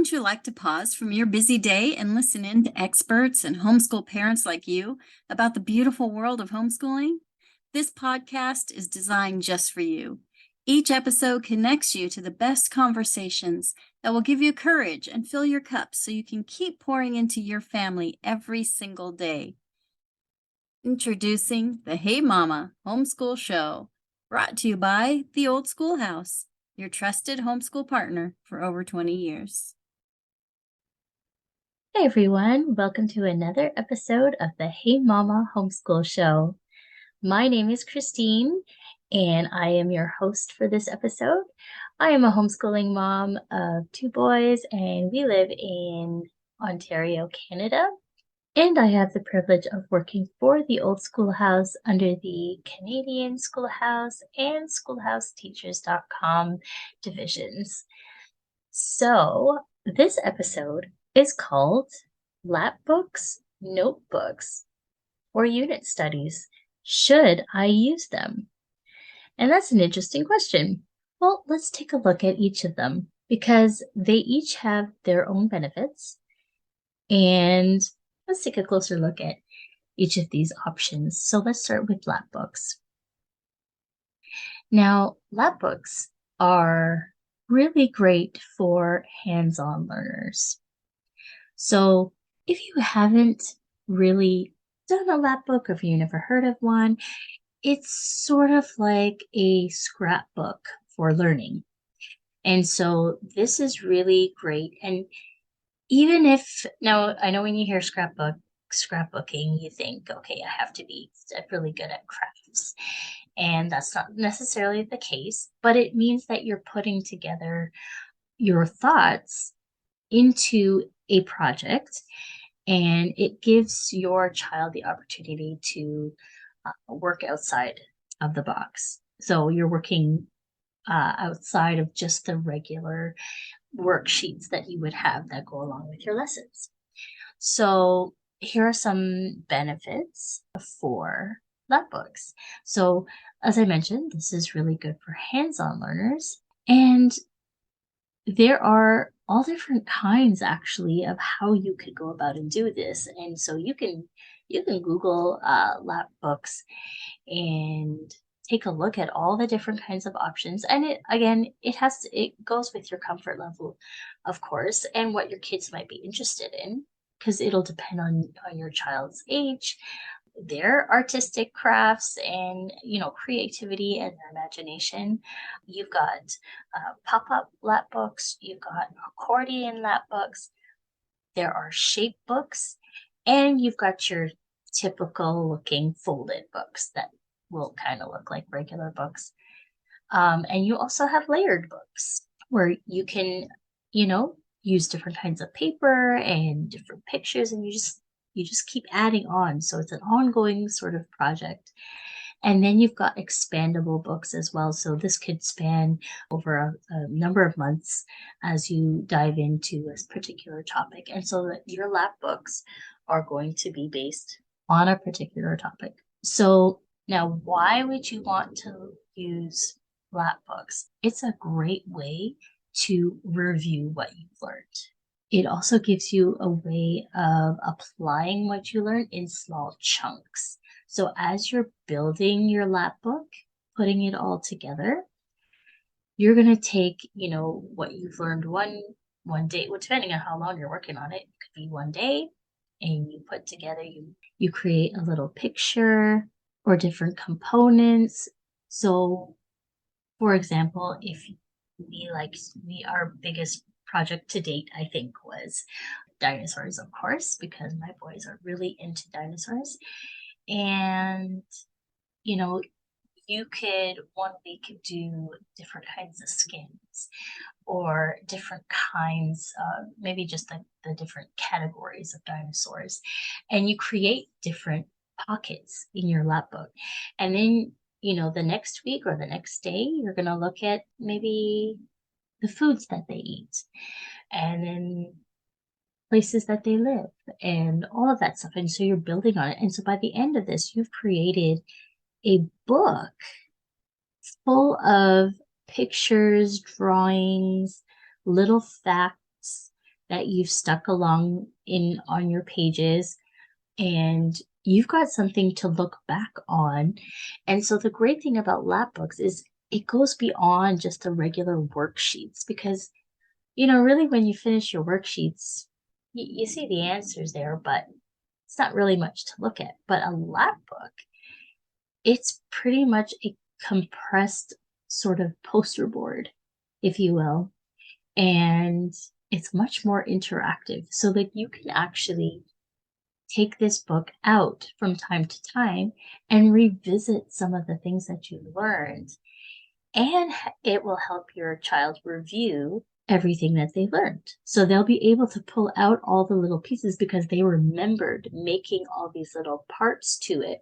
Wouldn't you like to pause from your busy day and listen in to experts and homeschool parents like you about the beautiful world of homeschooling? This podcast is designed just for you. Each episode connects you to the best conversations that will give you courage and fill your cup so you can keep pouring into your family every single day. Introducing the Hey Mama Homeschool Show, brought to you by the Old Schoolhouse, your trusted homeschool partner for over 20 years. Hey everyone, welcome to another episode of the Hey Mama Homeschool Show. My name is Christine, and I am your host for this episode. I am a homeschooling mom of two boys, and we live in Ontario, Canada. And I have the privilege of working for the Old Schoolhouse under the Canadian Schoolhouse and SchoolhouseTeachers.com divisions. So, this episode is called Lapbooks, Notebooks, or Unit Studies. Should I use them? And that's an interesting question. Well, let's take a look at each of them because they each have their own benefits. And let's take a closer look at each of these options. So let's start with Lapbooks. Now, Lapbooks are really great for hands-on learners. So if you haven't really done a Lapbook or if you never heard of one, it's sort of like a scrapbook for learning. And so this is really great. And even if, now I know when you hear scrapbooking, you think, okay, I have to be really good at crafts. And that's not necessarily the case, but it means that you're putting together your thoughts into a project, and it gives your child the opportunity to work outside of the box. So you're working outside of just the regular worksheets that you would have that go along with your lessons. So here are some benefits for Lapbooks. So as I mentioned, this is really good for hands-on learners, and there are all different kinds actually of how you could go about and do this. And so you can Google Lapbooks and take a look at all the different kinds of options. And it goes with your comfort level, of course, and what your kids might be interested in, because it'll depend on your child's age, their artistic crafts, and creativity and their imagination. You've got pop-up lap books, you've got accordion lap books, there are shape books, and you've got your typical looking folded books that will kind of look like regular books. And you also have layered books where you can use different kinds of paper and different pictures, and you just keep adding on. So it's an ongoing sort of project. And then you've got expandable books as well. So this could span over a number of months as you dive into a particular topic. And so that your lap books are going to be based on a particular topic. So now, why would you want to use lap books? It's a great way to review what you've learned. It also gives you a way of applying what you learned in small chunks. So as you're building your lap book, putting it all together, you're going to take, what you've learned one day, well, depending on how long you're working on it, it could be one day, and you put together, you create a little picture or different components. So for example, if our biggest project to date, I think, was dinosaurs, of course, because my boys are really into dinosaurs. And, you could one week do different kinds of skins or different kinds, maybe just the different categories of dinosaurs. And you create different pockets in your lap book. And then the next week or the next day, you're going to look at maybe the foods that they eat and then places that they live and all of that stuff. And so you're building on it. And so by the end of this, you've created a book full of pictures, drawings, little facts that you've stuck along in on your pages, and you've got something to look back on. And so the great thing about Lapbooks is it goes beyond just the regular worksheets because, really when you finish your worksheets, you see the answers there, but it's not really much to look at. But a Lapbook, it's pretty much a compressed sort of poster board, if you will. And it's much more interactive so that you can actually take this book out from time to time and revisit some of the things that you learned. And it will help your child review everything that they learned. So they'll be able to pull out all the little pieces because they remembered making all these little parts to it.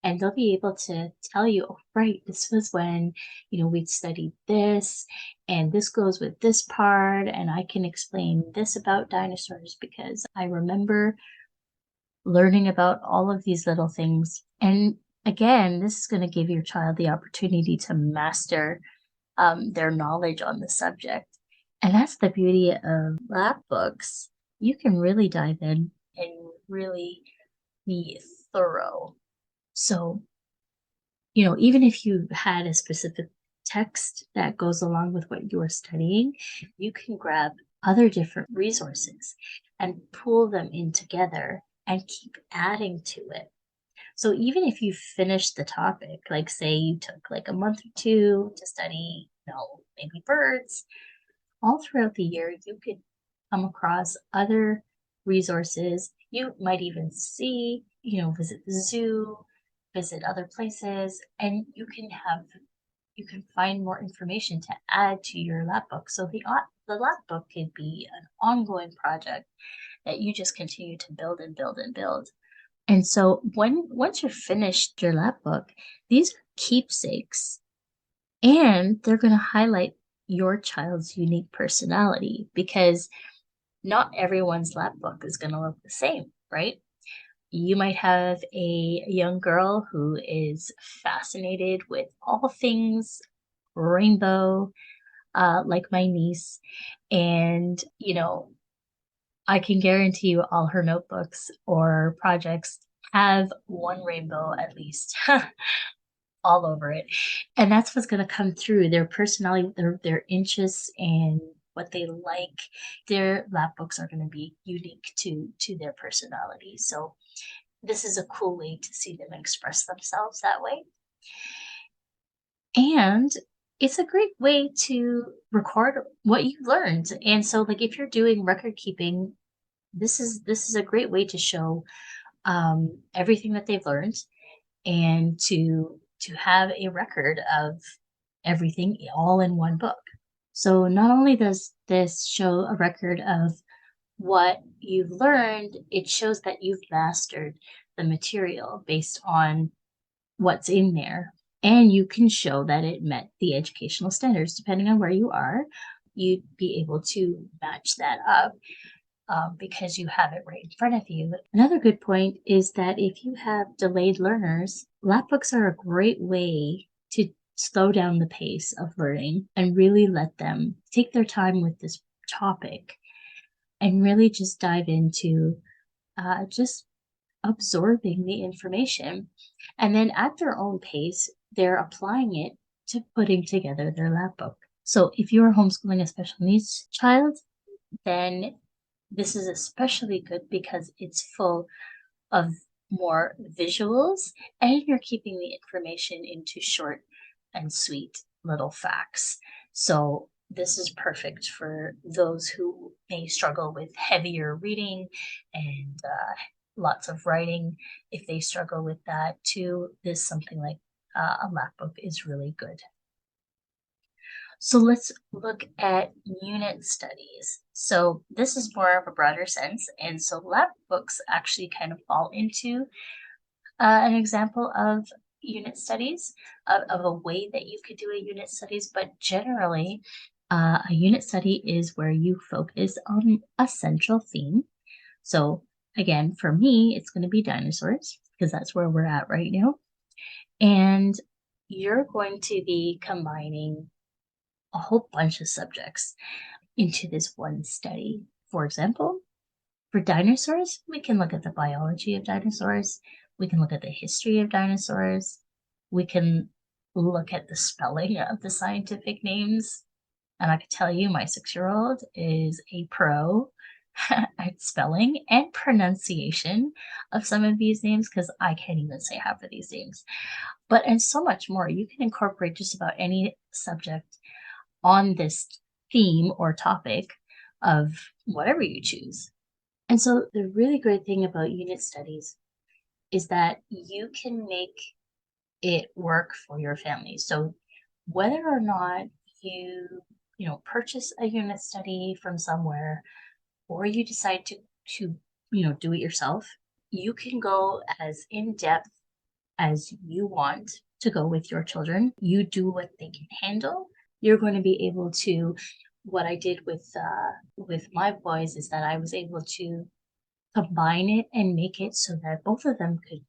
And they'll be able to tell you, oh, right, this was when, we'd studied this, and this goes with this part, and I can explain this about dinosaurs because I remember learning about all of these little things. And again, this is going to give your child the opportunity to master their knowledge on the subject. And that's the beauty of lab books. You can really dive in and really be thorough. So, even if you had a specific text that goes along with what you are studying, you can grab other different resources and pull them in together and keep adding to it. So even if you finished the topic, like say you took like a month or two to study, maybe birds, all throughout the year, you could come across other resources. You might even see, visit the zoo, visit other places, and you can find more information to add to your lab book. So the lab book could be an ongoing project that you just continue to build and build and build. And so once you're finished your lab book, these are keepsakes, and they're going to highlight your child's unique personality because not everyone's lab book is going to look the same, right? You might have a young girl who is fascinated with all things rainbow, like my niece. And, I can guarantee you all her notebooks or projects have one rainbow at least all over it. And that's what's going to come through their personality, their interests, and what they like. Their lab books are going to be unique to their personality. So this is a cool way to see them express themselves that way. And it's a great way to record what you've learned. And so like if you're doing record keeping, this is a great way to show everything that they've learned and to have a record of everything all in one book. So not only does this show a record of what you've learned, it shows that you've mastered the material based on what's in there. And you can show that it met the educational standards. Depending on where you are, you'd be able to match that up because you have it right in front of you. Another good point is that if you have delayed learners, lab books are a great way to slow down the pace of learning and really let them take their time with this topic and really just dive into just absorbing the information. And then at their own pace, they're applying it to putting together their lab book. So if you're homeschooling a special needs child, then this is especially good because it's full of more visuals and you're keeping the information into short and sweet little facts. So this is perfect for those who may struggle with heavier reading and lots of writing. If they struggle with that too, this something like a lab book is really good. So let's look at unit studies. So this is more of a broader sense. And so lab books actually kind of fall into an example of unit studies, of a way that you could do a unit studies. But generally, a unit study is where you focus on a central theme. So again, for me, it's going to be dinosaurs because that's where we're at right now. And you're going to be combining a whole bunch of subjects into this one study. For example, for dinosaurs, we can look at the biology of dinosaurs. We can look at the history of dinosaurs. We can look at the spelling of the scientific names. And I can tell you, my 6-year-old is a pro at spelling and pronunciation of some of these names because I can't even say half of these names. But and so much more. You can incorporate just about any subject on this theme or topic of whatever you choose. And so the really great thing about unit studies is that you can make it work for your family. So whether or not purchase a unit study from somewhere or you decide to do it yourself, you can go as in depth as you want to go with your children. You do what they can handle. You're going to be able to. What I did with my boys is that I was able to combine it and make it so that both of them could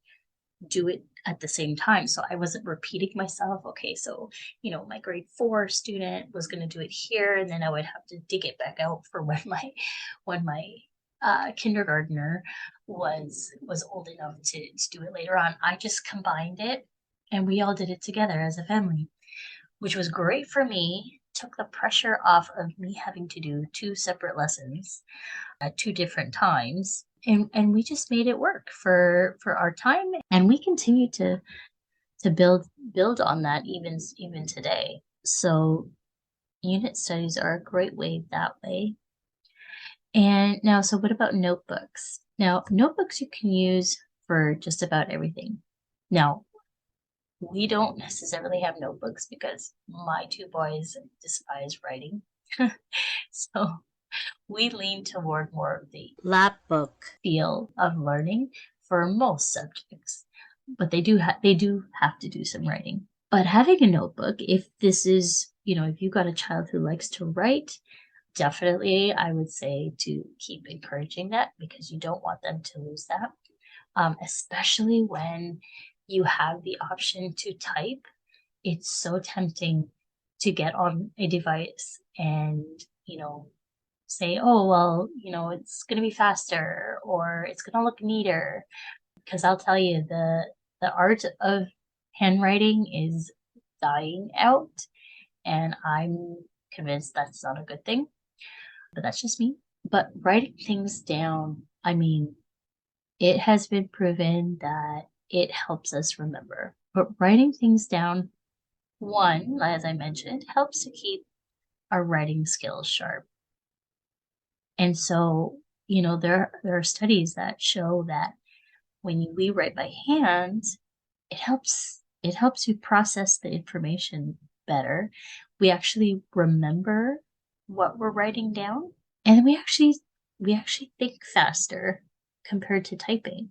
do it at the same time. So I wasn't repeating myself. Okay, so my grade 4 student was going to do it here, and then I would have to dig it back out for when my kindergartner was old enough to do it later on. I just combined it, and we all did it together as a family, which was great for me. Took the pressure off of me having to do 2 separate lessons at 2 different times. And we just made it work for our time, and we continue to build on that even today. So unit studies are a great way that way. And now, so what about notebooks? Now, notebooks you can use for just about everything. Now, we don't necessarily have notebooks because my 2 boys despise writing. So we lean toward more of the Lapbook feel of learning for most subjects, but they do have to do some writing. But having a notebook, if this is, if you've got a child who likes to write, definitely I would say to keep encouraging that because you don't want them to lose that, especially when you have the option to type. It's so tempting to get on a device and, say, oh, well, it's going to be faster or it's going to look neater. Because I'll tell you, the art of handwriting is dying out, and I'm convinced that's not a good thing. But that's just me. But writing things down, I mean, it has been proven that it helps us remember. But writing things down, one, as I mentioned, helps to keep our writing skills sharp. And so, there are studies that show that when we write by hand, it helps you process the information better. We actually remember what we're writing down, and we actually think faster compared to typing.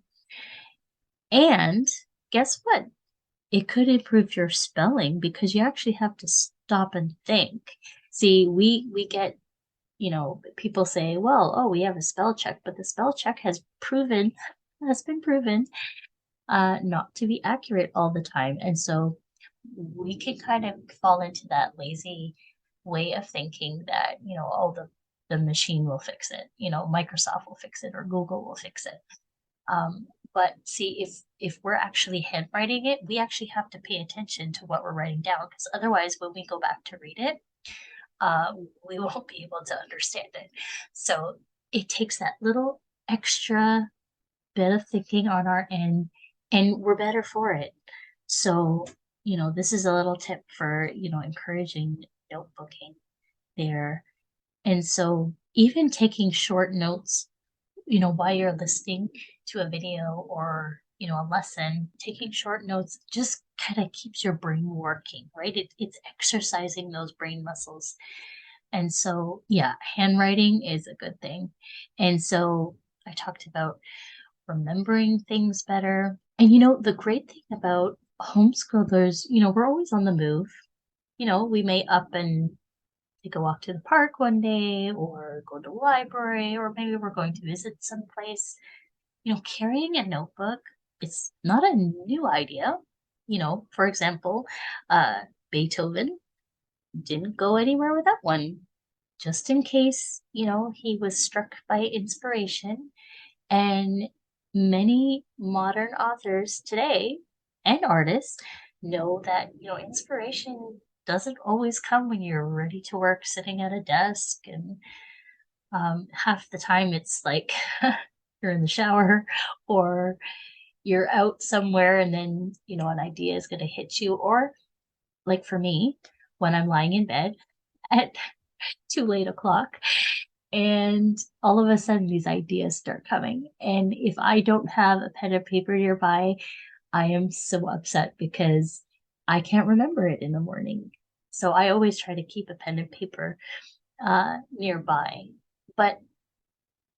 And guess what? It could improve your spelling because you actually have to stop and think. See, we get, people say, well, oh, we have a spell check, but the spell check has been proven not to be accurate all the time. And so we can kind of fall into that lazy way of thinking that, oh, the machine will fix it, Microsoft will fix it or Google will fix it. But see, if we're actually handwriting it, we actually have to pay attention to what we're writing down, because otherwise when we go back to read it, we won't be able to understand it. So it takes that little extra bit of thinking on our end, and we're better for it. So, this is a little tip for, encouraging notebooking there. And so even taking short notes, while you're listening to a video or, a lesson, taking short notes just kind of keeps your brain working, right? It's exercising those brain muscles. And so, yeah, handwriting is a good thing. And so I talked about remembering things better. And, the great thing about homeschoolers, we're always on the move. We may up and take a walk to the park one day or go to the library, or maybe we're going to visit someplace. Carrying a notebook, it's not a new idea. For example, Beethoven didn't go anywhere without one. just in case, he was struck by inspiration. And many modern authors today and artists know that, inspiration doesn't always come when you're ready to work sitting at a desk. And half the time it's like you're in the shower or you're out somewhere and then, an idea is going to hit you. Or like for me, when I'm lying in bed at too late o'clock and all of a sudden these ideas start coming. And if I don't have a pen and paper nearby, I am so upset because I can't remember it in the morning. So I always try to keep a pen and paper nearby. But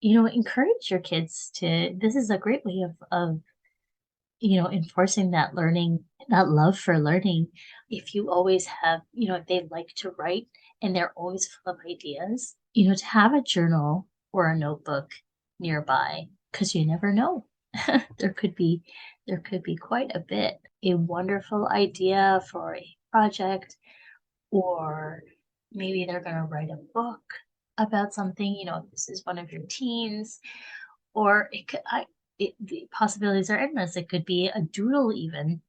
encourage your kids to. This is a great way of enforcing that learning, that love for learning. If you always have, if they like to write and they're always full of ideas, to have a journal or a notebook nearby, because you never know. there could be quite a bit. A wonderful idea for a project, or maybe they're going to write a book about something, this is one of your teens, or the possibilities are endless. It could be a doodle even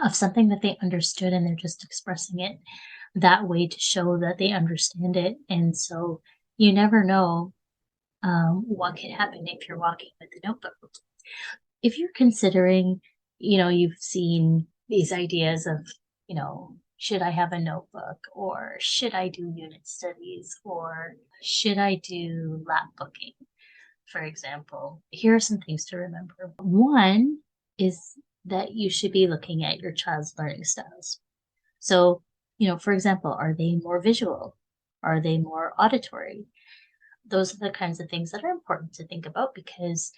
of something that they understood and they're just expressing it that way to show that they understand it. And so you never know what can happen if you're walking with a notebook. If you're considering, you've seen these ideas of, should I have a notebook, or should I do unit studies, or should I do lap booking, for example? Here are some things to remember. One is that you should be looking at your child's learning styles. So, for example, are they more visual? Are they more auditory? Those are the kinds of things that are important to think about, because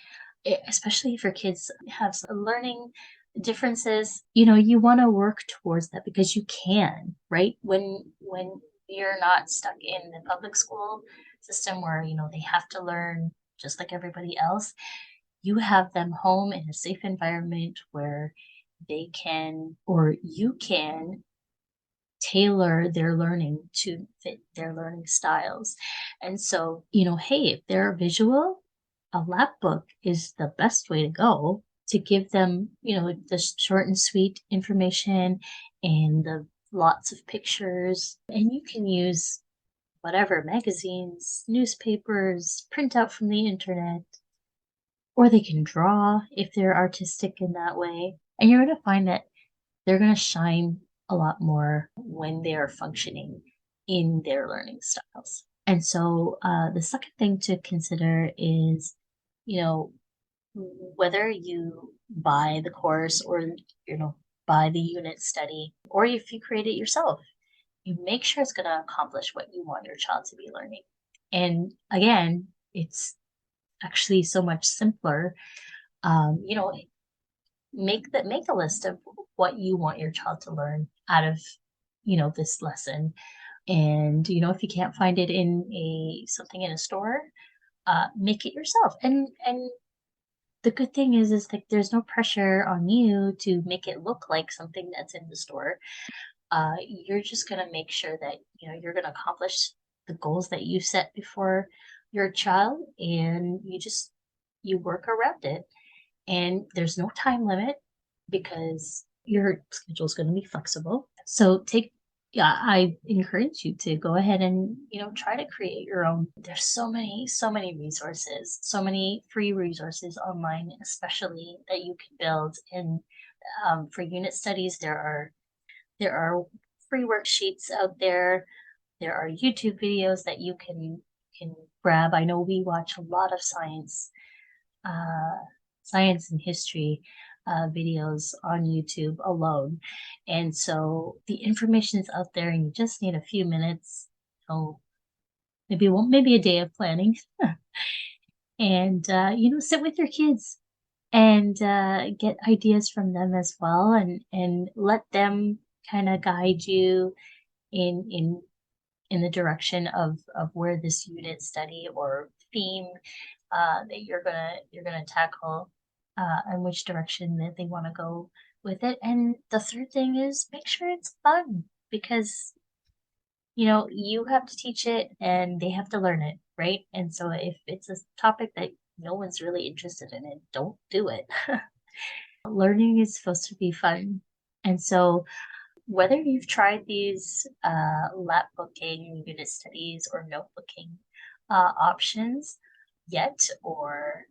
especially for kids have some learning differences, you want to work towards that because you can, right? When you're not stuck in the public school system where, they have to learn just like everybody else, you have them home in a safe environment where they can, or you can, tailor their learning to fit their learning styles. And so, hey, if they're visual, a lap book is the best way to go to give them, the short and sweet information and the lots of pictures. And you can use whatever magazines, newspapers, print out from the internet, or they can draw if they're artistic in that way. And you're going to find that they're going to shine a lot more when they are functioning in their learning styles. And so the second thing to consider is, whether you buy the course or, buy the unit study, or if you create it yourself, you make sure it's going to accomplish what you want your child to be learning. And again, it's actually so much simpler. Make a list of what you want your child to learn out of, this lesson. And, if you can't find it in something in a store, make it yourself. And the good thing is like there's no pressure on you to make it look like something that's in the store. You're just going to make sure that, you're going to accomplish the goals that you set before your child, and you work around it. And there's no time limit because your schedule is going to be flexible. So I encourage you to go ahead and, try to create your own. There's so many resources, so many free resources online, especially that you can build. And for unit studies, there are free worksheets out there. There are YouTube videos that you can grab. I know we watch a lot of science and history videos on YouTube alone. And so the information is out there and you just need a few minutes, maybe a day of planning and, sit with your kids and get ideas from them as well, and let them kind of guide you in the direction of where this unit study or theme that you're gonna tackle, and which direction that they want to go with it. And the third thing is make sure it's fun, because you have to teach it and they have to learn it, right? And so if it's a topic that no one's really interested in it, don't do it. Learning is supposed to be fun. And so whether you've tried these lap booking, unit studies, or notebooking options yet, or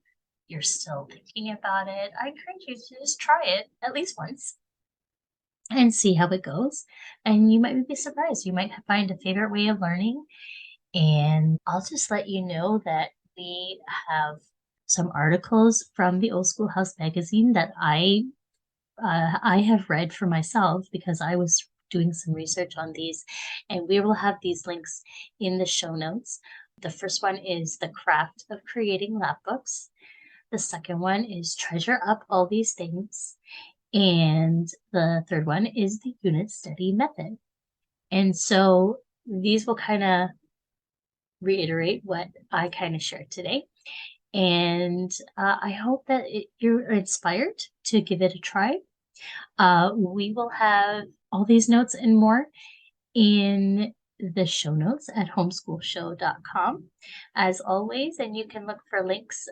you're still thinking about it, I encourage you to just try it at least once and see how it goes. And you might be surprised. You might find a favorite way of learning. And I'll just let you know that we have some articles from the Old Schoolhouse magazine that I have read for myself because I was doing some research on these, and we will have these links in the show notes. The first one is The Craft of Creating Lapbooks. The second one is Treasure Up All These Things. And the third one is the Unit Study Method. And so these will kind of reiterate what I kind of shared today. And I hope that you're inspired to give it a try. We will have all these notes and more in the show notes at homeschoolshow.com, as always. And you can look for links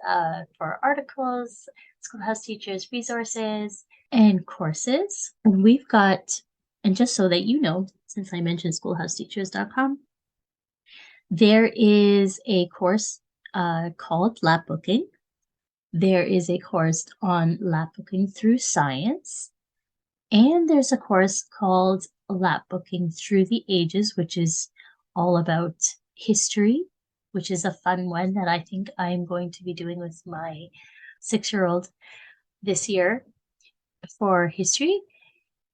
for articles, Schoolhouse Teachers resources, and courses. And we've got, and just so that you know, since I mentioned schoolhouseteachers.com, there is a course called Lapbooking. There is a course on Lapbooking through science. And there's a course called Lapbooking Through the Ages, which is all about history, which is a fun one that I think I'm going to be doing with my 6-year-old this year for history.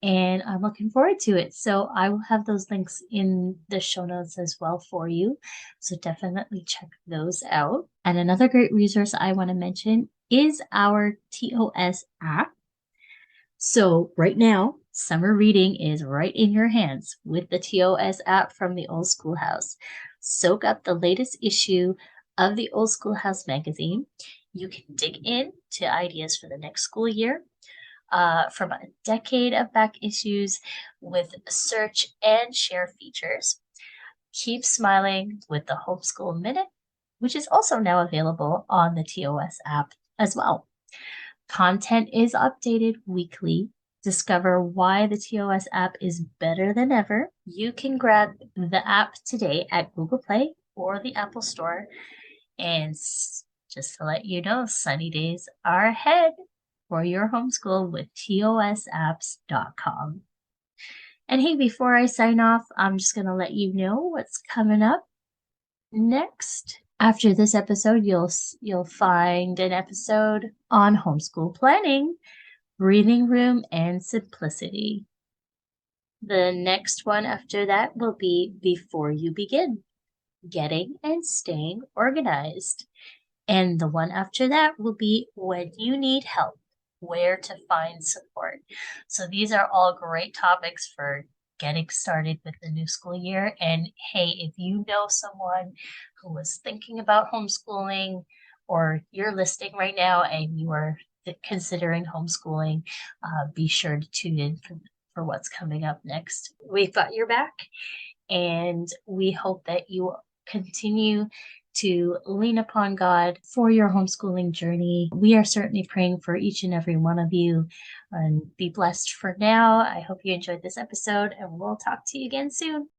And I'm looking forward to it. So I will have those links in the show notes as well for you. So definitely check those out. And another great resource I want to mention is our TOS app. So right now, summer reading is right in your hands with the TOS app from the Old Schoolhouse. Soak up the latest issue of the Old Schoolhouse magazine. You can dig in to ideas for the next school year, from a decade of back issues with search and share features. Keep smiling with the Homeschool Minute, which is also now available on the TOS app as well. Content is updated weekly. Discover why the TOS app is better than ever. You can grab the app today at Google Play or the Apple Store. And just to let you know, sunny days are ahead for your homeschool with tosapps.com. And hey, before I sign off, I'm just going to let you know what's coming up next. After this episode, you'll find an episode on homeschool planning, breathing room, and simplicity. The next one after that will be Before You Begin, getting and staying organized. And the one after that will be When You Need Help, where to find support. So these are all great topics for getting started with the new school year. And hey, if you know someone who was thinking about homeschooling, or you're listening right now and you are considering homeschooling, be sure to tune in for what's coming up next. We've got your back, and we hope that you continue to lean upon God for your homeschooling journey. We are certainly praying for each and every one of you, and be blessed for now. I hope you enjoyed this episode, and we'll talk to you again soon.